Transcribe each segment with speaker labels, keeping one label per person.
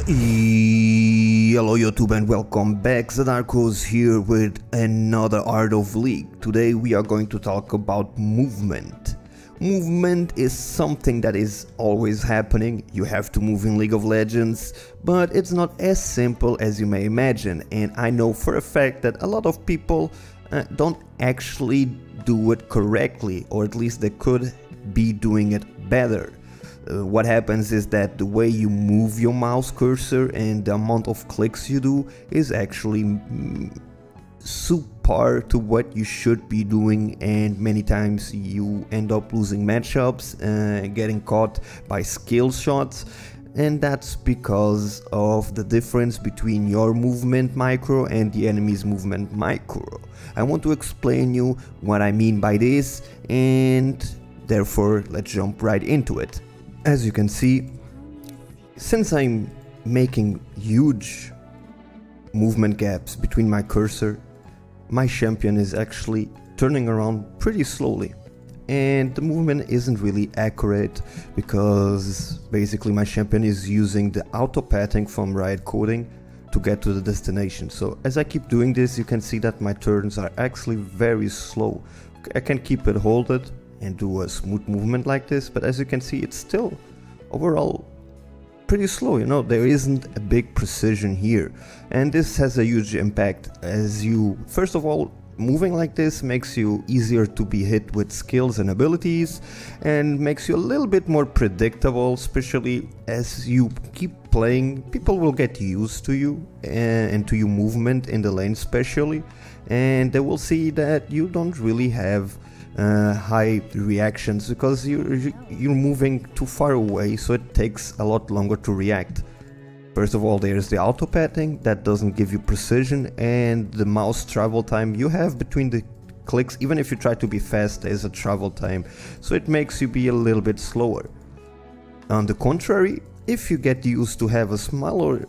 Speaker 1: Hello YouTube and welcome back. Zadarkus here with another Art of League. Today we are going to talk about movement. Movement is something that is always happening. You have to move in League of Legends, but it's not as simple as you may imagine. And I know for a fact that a lot of people don't actually do it correctly, or at least they could be doing it better. What happens is that the way you move your mouse cursor and the amount of clicks you do is actually subpar to what you should be doing, and many times you end up losing matchups, getting caught by skill shots, and that's because of the difference between your movement micro and the enemy's movement micro. I want to explain you what I mean by this, and therefore let's jump right into it. As you can see, since I'm making huge movement gaps between my cursor, my champion is actually turning around pretty slowly, and the movement isn't really accurate because basically my champion is using the auto pathing from Riot coding to get to the destination. So as I keep doing this, you can see that my turns are actually very slow. I can keep it holded and do a smooth movement like this, but as you can see, it's still overall pretty slow. You know, there isn't a big precision here, and this has a huge impact. As you, first of all, moving like this makes you easier to be hit with skills and abilities, and makes you a little bit more predictable, especially as you keep playing. People will get used to you and to your movement in the lane especially, and they will see that you don't really have high reactions because you're moving too far away, so it takes a lot longer to react. First of all, there's the auto pathing that doesn't give you precision, and the mouse travel time you have between the clicks. Even if you try to be fast, there's a travel time, so it makes you be a little bit slower. On the contrary, if you get used to have a smaller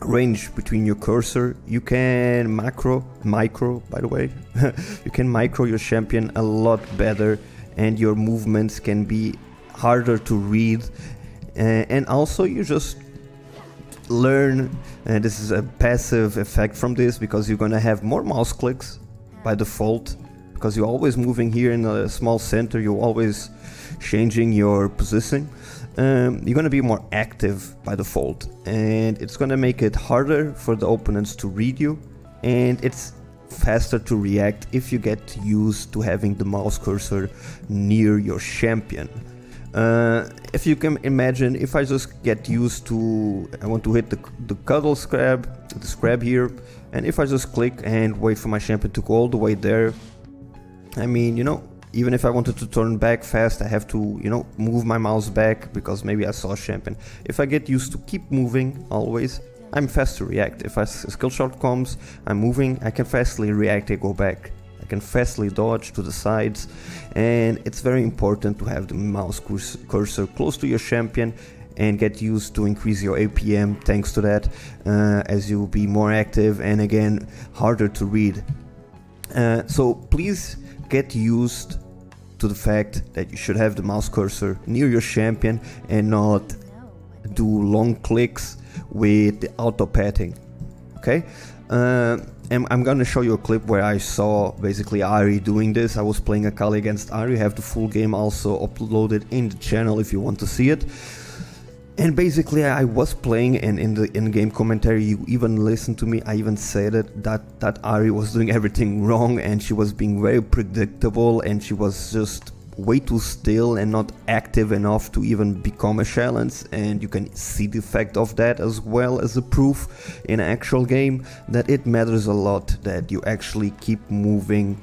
Speaker 1: range between your cursor, you can micro by the way you can micro your champion a lot better, and your movements can be harder to read, and also you just learn, and this is a passive effect from this, because you're gonna have more mouse clicks by default, because you're always moving here in a small center, you're always changing your position. You're gonna be more active by default, and it's gonna make it harder for the opponents to read you, and it's faster to react if you get used to having the mouse cursor near your champion. If you can imagine, if I just get used to, I want to hit the cuddle scrab, the scrab here, and if I just click and wait for my champion to go all the way there, I mean, you know, even if I wanted to turn back fast, I have to, you know, move my mouse back because maybe I saw a champion. If I get used to keep moving always, I'm fast to react. If a skill shot comes, I'm moving, I can fastly react and go back. I can fastly dodge to the sides, and it's very important to have the mouse cursor close to your champion and get used to increase your APM thanks to that, as you'll be more active and again harder to read. So please get used to the fact that you should have the mouse cursor near your champion and not do long clicks with the auto pathing. Okay, and I'm gonna show you a clip where I saw basically AHRI doing this. I was playing a Kali against AHRI. I have the full game also uploaded in the channel if you want to see it. And basically I was playing, and in the in-game commentary you even listened to me, I even said it, that AHRI was doing everything wrong, and she was being very predictable, and she was just way too still and not active enough to even become a challenge. And you can see the effect of that, as well as the proof in an actual game that it matters a lot that you actually keep moving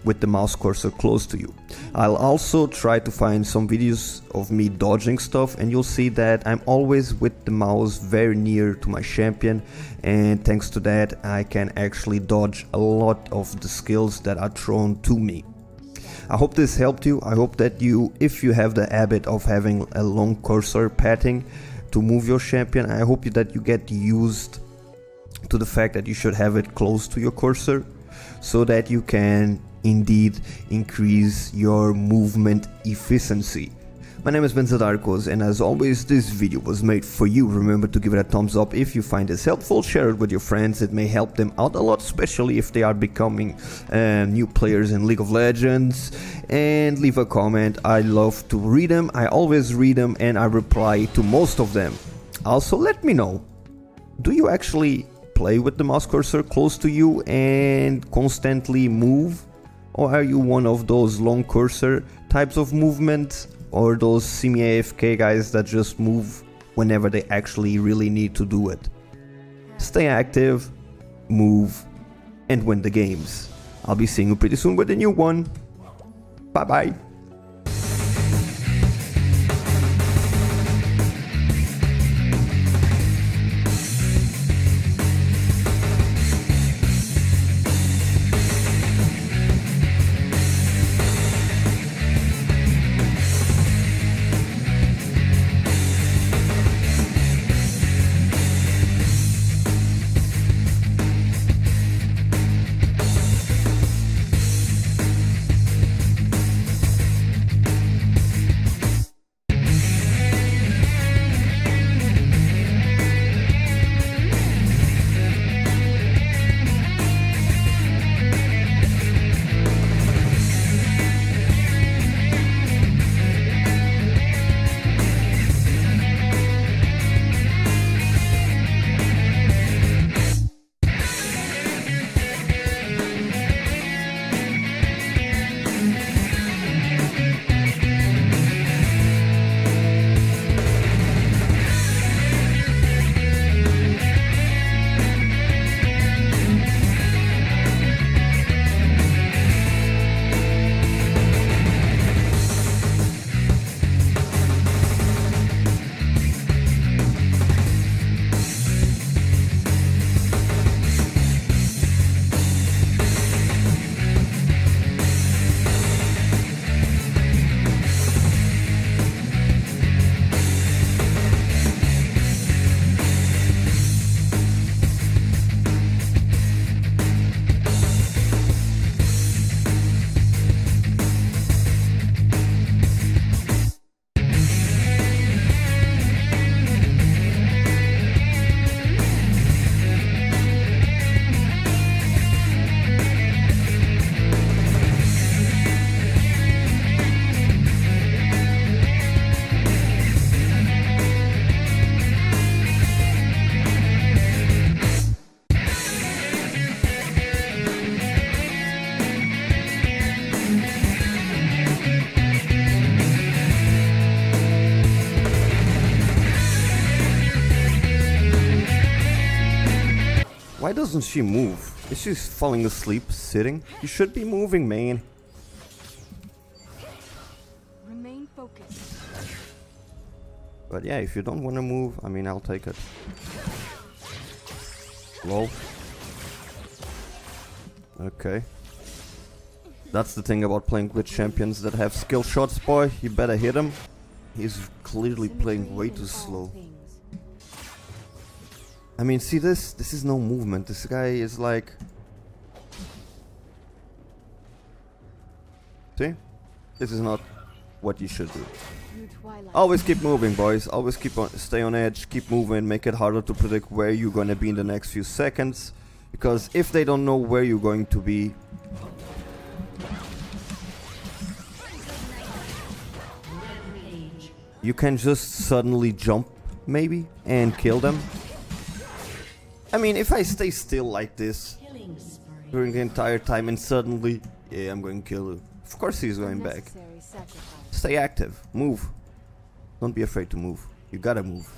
Speaker 1: with the mouse cursor close to you. I'll also try to find some videos of me dodging stuff, and you'll see that I'm always with the mouse very near to my champion, and thanks to that I can actually dodge a lot of the skills that are thrown to me. I hope this helped you. I hope that you, if you have the habit of having a long cursor pathing to move your champion, I hope that you get used to the fact that you should have it close to your cursor, so that you can indeed increase your movement efficiency. My name is Zadarkus, and as always, this video was made for you. Remember to give it a thumbs up if you find this helpful, share it with your friends, it may help them out a lot, especially if they are becoming new players in League of Legends, and leave a comment. I love to read them, I always read them, and I reply to most of them. Also, let me know, do you actually play with the mouse cursor close to you and constantly move? Or are you one of those long cursor types of movement? Or those semi-AFK guys that just move whenever they actually really need to do it? Stay active, move, and win the games. I'll be seeing you pretty soon with a new one. Bye bye. Why doesn't she move? Is she falling asleep, sitting? You should be moving, man.
Speaker 2: Remain focused.
Speaker 1: But yeah, if you don't want to move, I mean, I'll take it. Lol. Okay. That's the thing about playing with champions that have skill shots, boy. You better hit him. He's clearly playing way too slow. I mean, see this? This is no movement. This guy is like... See? This is not what you should do. Always keep moving, boys. Always stay on edge, keep moving, make it harder to predict where you're gonna be in the next few seconds. Because if they don't know where you're going to be... you can just suddenly jump, maybe, and kill them. I mean, if I stay still like this during the entire time and suddenly, yeah, I'm going to kill you. Of course he's going back. Stay active. Move. Don't be afraid to move. You gotta move.